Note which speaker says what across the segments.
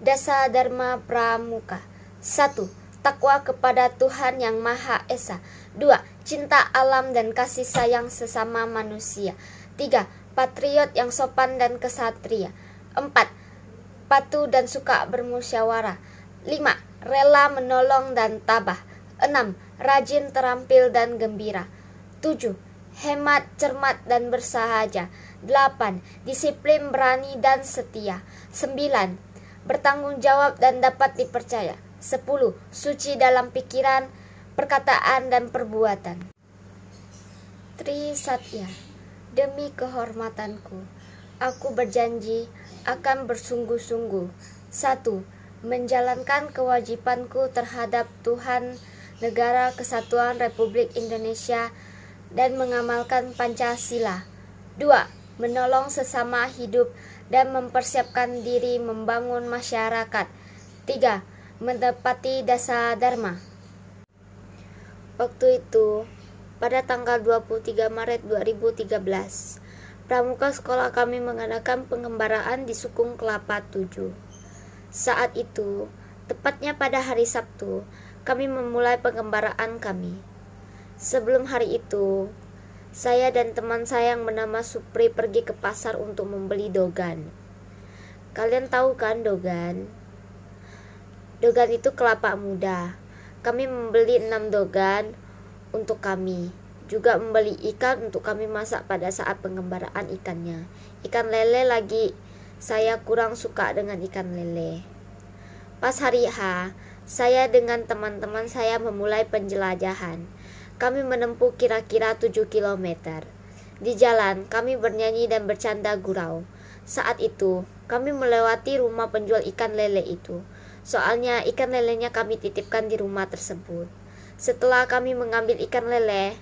Speaker 1: Dasa Dharma Pramuka. 1. Takwa kepada Tuhan Yang Maha Esa. 2. Cinta alam dan kasih sayang sesama manusia. 3. Patriot yang sopan dan kesatria. 4. Patuh dan suka bermusyawarah. 5. Rela menolong dan tabah. 6. Rajin, terampil dan gembira. 7. Hemat, cermat dan bersahaja. 8. Disiplin, berani dan setia. 9. Bertanggung jawab dan dapat dipercaya. 10. Suci dalam pikiran, perkataan dan perbuatan. Tri Satya. Demi kehormatanku, aku berjanji akan bersungguh-sungguh. 1. Menjalankan kewajibanku terhadap Tuhan, Negara Kesatuan Republik Indonesia, dan mengamalkan Pancasila. 2. Menolong sesama hidup dan mempersiapkan diri membangun masyarakat. 3. Menepati dasa dharma. Waktu itu, pada tanggal 23 Maret 2013, pramuka sekolah kami mengadakan pengembaraan di Sukung Kelapa 7. Saat itu, tepatnya pada hari Sabtu, kami memulai pengembaraan kami. Sebelum hari itu, saya dan teman saya yang bernama Supri pergi ke pasar untuk membeli dogan. Kalian tahu kan dogan? Dogan itu kelapa muda. Kami membeli 6 dogan untuk kami. Juga membeli ikan untuk kami masak pada saat pengembaraan ikannya. Ikan lele lagi saya kurang suka dengan ikan lele. Pas hari H, saya dengan teman-teman saya memulai penjelajahan. Kami menempuh kira-kira 7 km. Di jalan, kami bernyanyi dan bercanda gurau. Saat itu, kami melewati rumah penjual ikan lele itu. Soalnya ikan lelenya kami titipkan di rumah tersebut. Setelah kami mengambil ikan lele,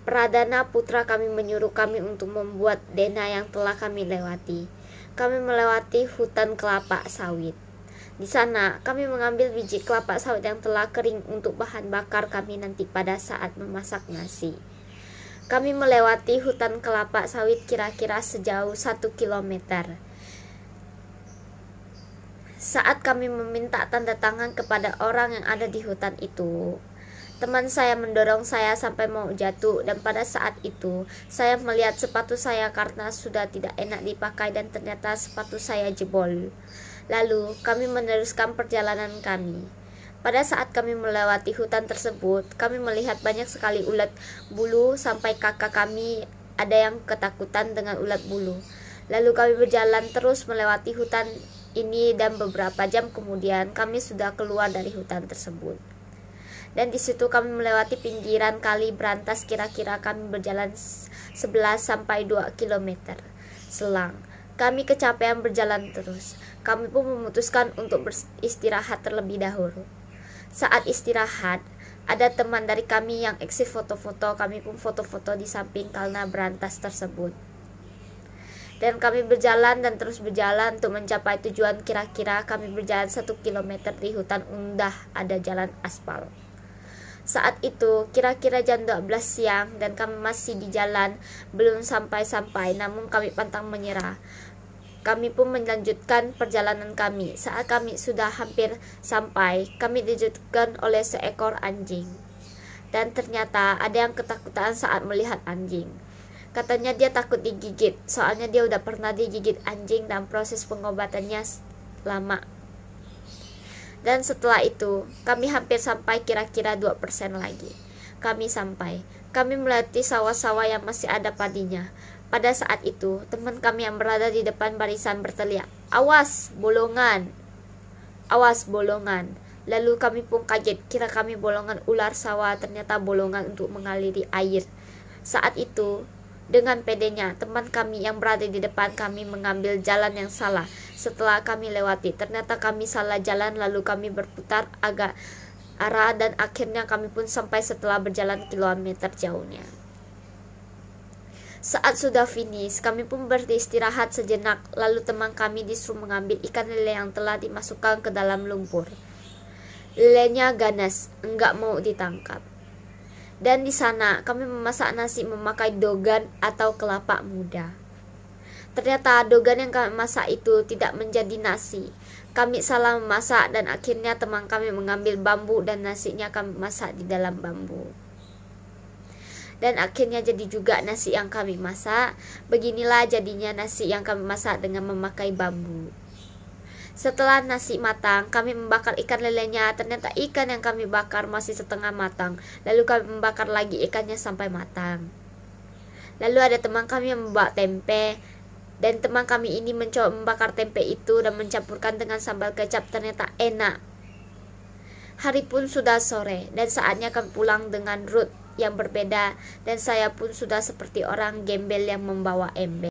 Speaker 1: Pradana putra kami menyuruh kami untuk membuat dena yang telah kami lewati. Kami melewati hutan kelapa sawit. Di sana, kami mengambil biji kelapa sawit yang telah kering untuk bahan bakar kami nanti pada saat memasak nasi. Kami melewati hutan kelapa sawit kira-kira sejauh 1 km. Saat kami meminta tanda tangan kepada orang yang ada di hutan itu, teman saya mendorong saya sampai mau jatuh, dan pada saat itu, saya melihat sepatu saya karena sudah tidak enak dipakai dan ternyata sepatu saya jebol. Lalu, kami meneruskan perjalanan kami. Pada saat kami melewati hutan tersebut, kami melihat banyak sekali ulat bulu sampai kakak kami ada yang ketakutan dengan ulat bulu. Lalu kami berjalan terus melewati hutan ini dan beberapa jam kemudian kami sudah keluar dari hutan tersebut. Dan di situ kami melewati pinggiran kali berantas, kira-kira kami berjalan 11 sampai 2 km. Selang kami kecapean berjalan terus. Kami pun memutuskan untuk beristirahat terlebih dahulu. Saat istirahat, ada teman dari kami yang eksis foto-foto. Kami pun foto-foto di samping kalna berantas tersebut. Dan kami berjalan dan terus berjalan untuk mencapai tujuan. Kira-kira kami berjalan 1 km di hutan undah ada jalan aspal. Saat itu kira-kira jam 12 siang dan kami masih di jalan, belum sampai-sampai, namun kami pantang menyerah. Kami pun melanjutkan perjalanan kami. Saat kami sudah hampir sampai, kami dikejutkan oleh seekor anjing. Dan ternyata ada yang ketakutan saat melihat anjing. Katanya dia takut digigit, soalnya dia udah pernah digigit anjing dan proses pengobatannya lama. Dan setelah itu, kami hampir sampai, kira-kira 2% lagi. Kami sampai. Kami melewati sawah-sawah yang masih ada padinya. Pada saat itu, teman kami yang berada di depan barisan berteriak, "Awas, bolongan! Awas, bolongan!" Lalu kami pun kaget, kira kami bolongan ular sawah, ternyata bolongan untuk mengaliri air. Saat itu, dengan pedenya, teman kami yang berada di depan kami mengambil jalan yang salah. Setelah kami lewati, ternyata kami salah jalan, lalu kami berputar agak arah dan akhirnya kami pun sampai setelah berjalan kilometer jauhnya. Saat sudah finish, kami pun beristirahat sejenak, lalu teman kami disuruh mengambil ikan lele yang telah dimasukkan ke dalam lumpur. Lelenya ganas, enggak mau ditangkap. Dan di sana kami memasak nasi memakai dogan atau kelapa muda. Ternyata dogan yang kami masak itu tidak menjadi nasi. Kami salah memasak dan akhirnya teman kami mengambil bambu dan nasinya kami masak di dalam bambu. Dan akhirnya jadi juga nasi yang kami masak. Beginilah jadinya nasi yang kami masak dengan memakai bambu. Setelah nasi matang, kami membakar ikan lelenya. Ternyata ikan yang kami bakar masih setengah matang. Lalu kami membakar lagi ikannya sampai matang. Lalu ada teman kami yang membawa tempe. Dan teman kami ini mencoba membakar tempe itu dan mencampurkan dengan sambal kecap. Ternyata enak. Hari pun sudah sore dan saatnya kami pulang dengan rut yang berbeda. Dan saya pun sudah seperti orang gembel yang membawa ember.